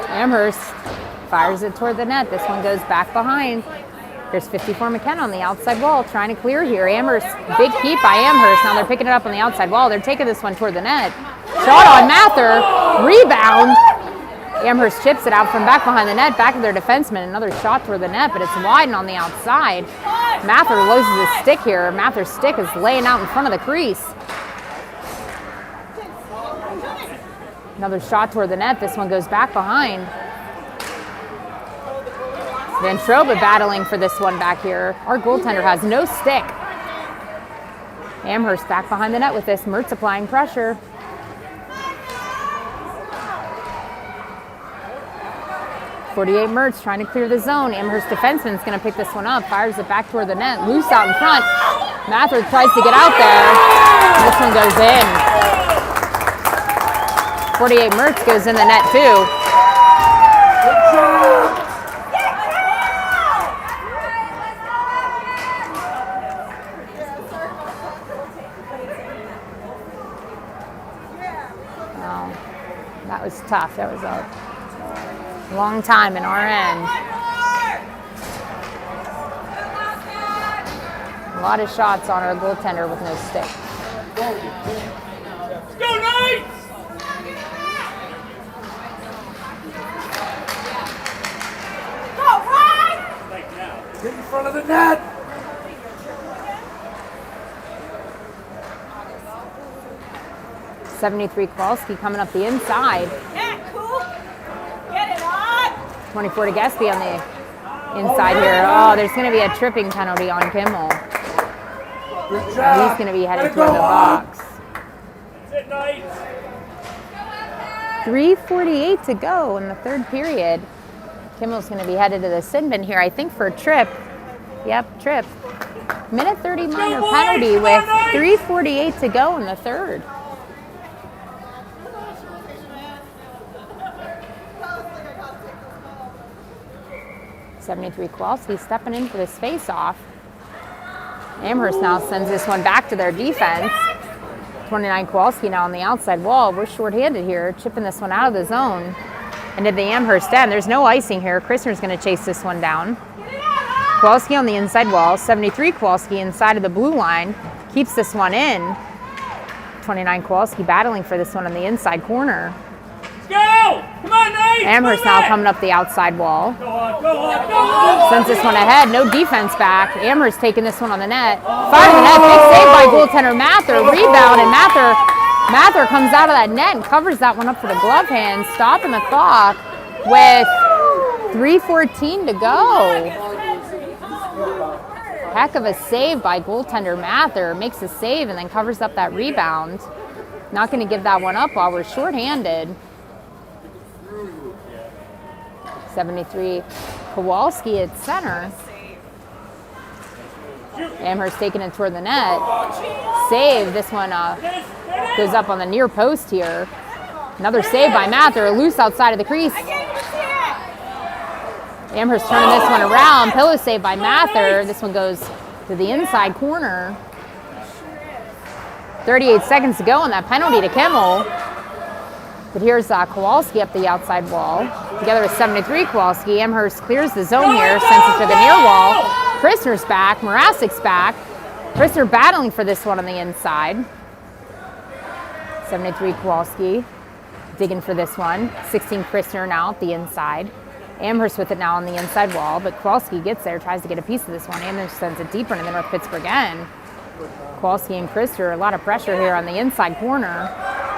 Amherst fires it toward the net. This one goes back behind. There's 54 McKenna on the outside wall trying to clear here. Amherst, big keep by Amherst. Now they're picking it up on the outside wall. They're taking this one toward the net. Shot on Mather. Rebound. Amherst chips it out from back behind the net. Back to their defenseman. Another shot toward the net, but it's wide and on the outside. Mather loses his stick here. Mather's stick is laying out in front of the crease. Another shot toward the net. This one goes back behind. Van Trobe battling for this one back here. Our goaltender has no stick. Amherst back behind the net with this. Mertz applying pressure. .48 Mertz trying to clear the zone. Amherst defenseman's going to pick this one up. Fires it back toward the net. Loose out in front. Mather tries to get out there. This one goes in. .48 Mertz goes in the net too. Wow, that was tough. That was a long time in our end. A lot of shots on our goaltender with no stick.
Let's go, Knights!
Get in front of the net!
.73 Kowalski coming up the inside.
Yeah, cool. Get it on.
24 to Gaspy on the inside here. Oh, there's going to be a tripping penalty on Kimmel.
Good job.
He's going to be headed toward the box.
That's it, Knights.
3:48 to go in the third period. Kimmel's going to be headed to the sin bin here, I think, for a trip. Yep, trip. Minute 30 minor penalty with 3:48 to go in the third. .73 Kowalski stepping in for this face-off. Amherst now sends this one back to their defense. 29 Kowalski now on the outside wall. We're shorthanded here, chipping this one out of the zone. And at the Amherst end, there's no icing here. Christner's going to chase this one down. Kowalski on the inside wall. 73 Kowalski inside of the blue line. Keeps this one in. 29 Kowalski battling for this one on the inside corner.
Let's go! Come on, Knights!
Amherst now coming up the outside wall.
Go on, go on, go on!
Sends this one ahead. No defense back. Amherst taking this one on the net. Fires the net. Big save by goaltender Mather. Rebound, and Mather comes out of that net and covers that one up for the glove hand, stopping the clock with 3:14 to go. Heck of a save by goaltender Mather. Makes a save and then covers up that rebound. Not going to give that one up while we're shorthanded. 73 Kowalski at center. Amherst taking it toward the net. Save. This one goes up on the near post here. Another save by Mather. Loose outside of the crease. Amherst turning this one around. Pillow save by Mather. This one goes to the inside corner. 38 seconds to go on that penalty to Kimmel. But here's Kowalski up the outside wall. Together with 73 Kowalski. Amherst clears the zone here, sends it to the near wall. Christner's back. Morasic's back. Christner battling for this one on the inside. 73 Kowalski digging for this one. 16 Christner now at the inside. Amherst with it now on the inside wall, but Kowalski gets there, tries to get a piece of this one. Amherst sends it deeper into the North Pittsburgh end. Kowalski and Christer, a lot of pressure here on the inside corner.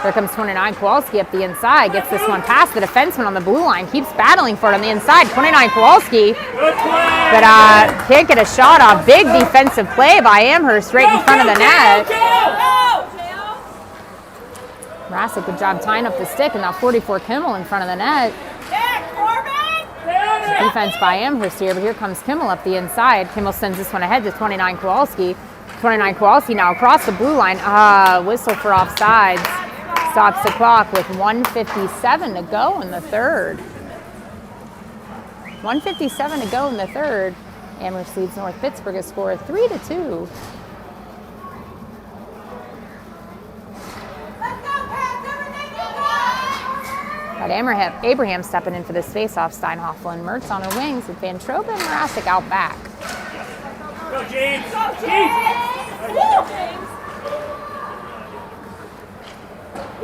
There comes 29 Kowalski up the inside, gets this one past the defenseman on the blue line, keeps battling for it on the inside. 29 Kowalski, but can't get a shot off. Big defensive play by Amherst right in front of the net. Morasic, good job tying up the stick, and now 44 Kimmel in front of the net. Defense by Amherst here, but here comes Kimmel up the inside. Kimmel sends this one ahead to 29 Kowalski. 29 Kowalski now across the blue line. Whistle for offsides. stops the clock with 1:57 to go in the third. 1:57 to go in the third. Amherst leads North Pittsburgh a score of 3-2. Got Abraham stepping in for this face-off. Steinhoffel and Mertz on her wings with Van Trobe and Morasic out back.
Go, James! James!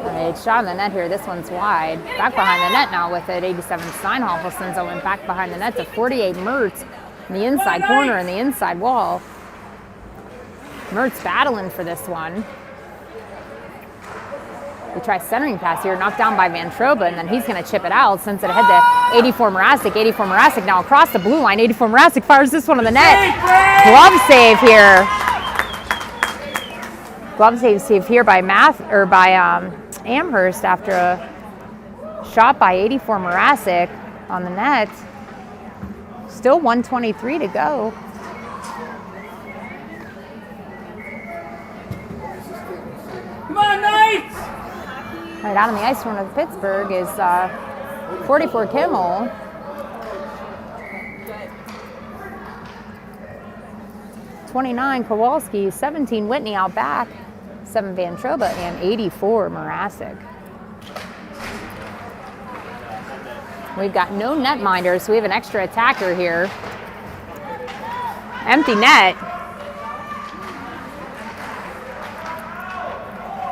All right, shot on the net here. This one's wide. Back behind the net now with it. 87 Steinhoffel sends it went back behind the net to 48 Mertz in the inside corner and the inside wall. Mertz battling for this one. We try centering pass here, knocked down by Van Trobe, and then he's going to chip it out, sends it ahead to 84 Morasic. 84 Morasic now across the blue line. 84 Morasic fires this one on the net. Glove save here. Glove save here by Amherst after a shot by 84 Morasic on the net. Still 1:23 to go.
Come on, Knights!
Right out on the ice front of Pittsburgh is 44 Kimmel. 29 Kowalski, 17 Whitney out back, 7 Van Trobe, and 84 Morasic. We've got no netminders, so we have an extra attacker here. Empty net.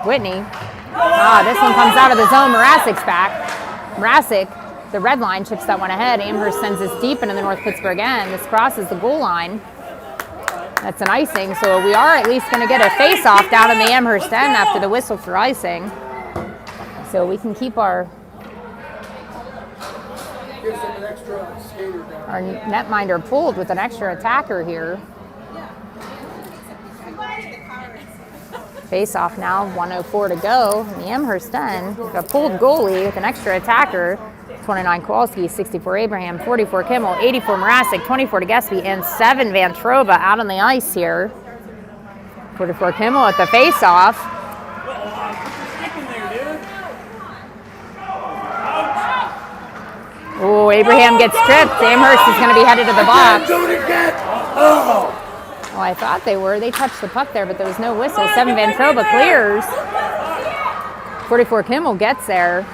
Whitney. This one comes out of the zone. Morasic's back. Morasic, the red line, chips that one ahead. Amherst sends this deep into the North Pittsburgh end. This crosses the goal line. That's an icing, so we are at least going to get a face-off down in the Amherst end after the whistle for icing. So we can keep our netminder pulled with an extra attacker here. Face-off now, 1:04 to go in the Amherst end. With a pulled goalie with an extra attacker. 29 Kowalski, 64 Abraham, 44 Kimmel, 84 Morasic, 24 DeGespy, and 7 Van Trobe out on the ice here. 44 Kimmel at the face-off. Oh, Abraham gets tripped. Amherst is going to be headed to the box. Oh, I thought they were. They touched the puck there, but there was no whistle. 7 Van Trobe clears. 44 Kimmel gets there.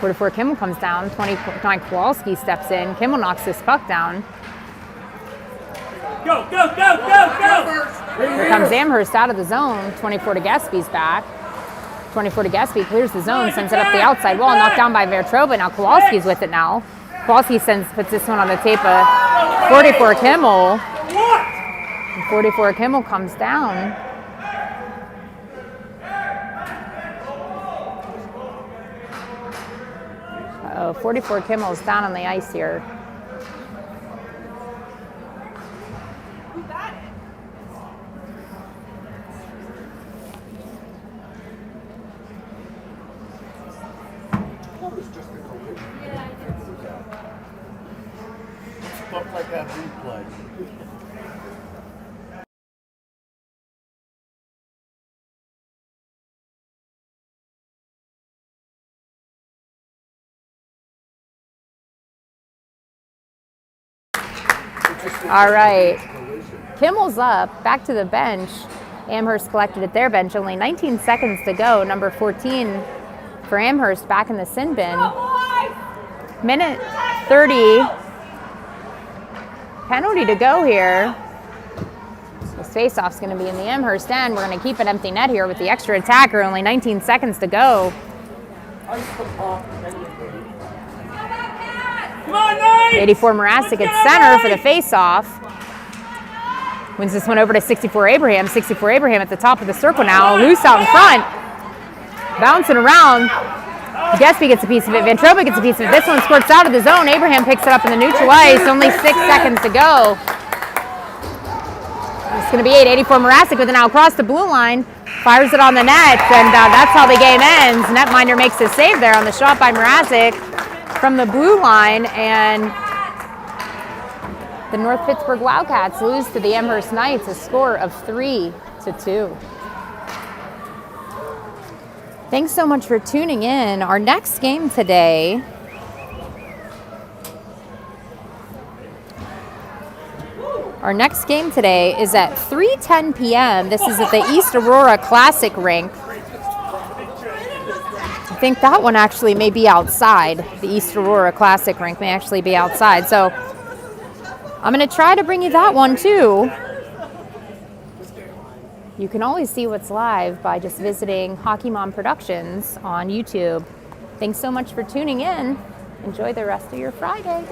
44 Kimmel comes down. 29 Kowalski steps in. Kimmel knocks this puck down.
Go, go, go, go, go!
Here comes Amherst out of the zone. 24 DeGespy's back. 24 DeGespy clears the zone, sends it up the outside wall, knocked down by Van Trobe. Now Kowalski's with it now. Kowalski puts this one on the tape of 44 Kimmel. And 44 Kimmel comes down. Uh-oh, 44 Kimmel's down on the ice here.
Looked like that replay.
All right. Kimmel's up, back to the bench. Amherst collected at their bench. Only 19 seconds to go. Number 14 for Amherst back in the sin bin. Minute 30. Penalty to go here. This face-off's going to be in the Amherst end. We're going to keep an empty net here with the extra attacker. Only 19 seconds to go.
Come on, Knights!
84 Morasic at center for the face-off. Wins this one over to 64 Abraham. 64 Abraham at the top of the circle now. Loose out in front. Bouncing around. DeGespy gets a piece of it. Van Trobe gets a piece of it. This one squirts out of the zone. Abraham picks it up in the neutral ice. Only 6 seconds to go. It's going to be 84 Morasic with it now across the blue line. Fires it on the net, and that's how the game ends. Netminder makes a save there on the shot by Morasic from the blue line, and the North Pittsburgh Wildcats lose to the Amherst Knights a score of 3-2. Thanks so much for tuning in. Our next game today is at 3:10 p.m. This is at the East Aurora Classic rink. I think that one actually may be outside. The East Aurora Classic rink may actually be outside. So I'm going to try to bring you that one too. You can always see what's live by just visiting Hockey Mom Productions on YouTube. Thanks so much for tuning in. Enjoy the rest of your Friday.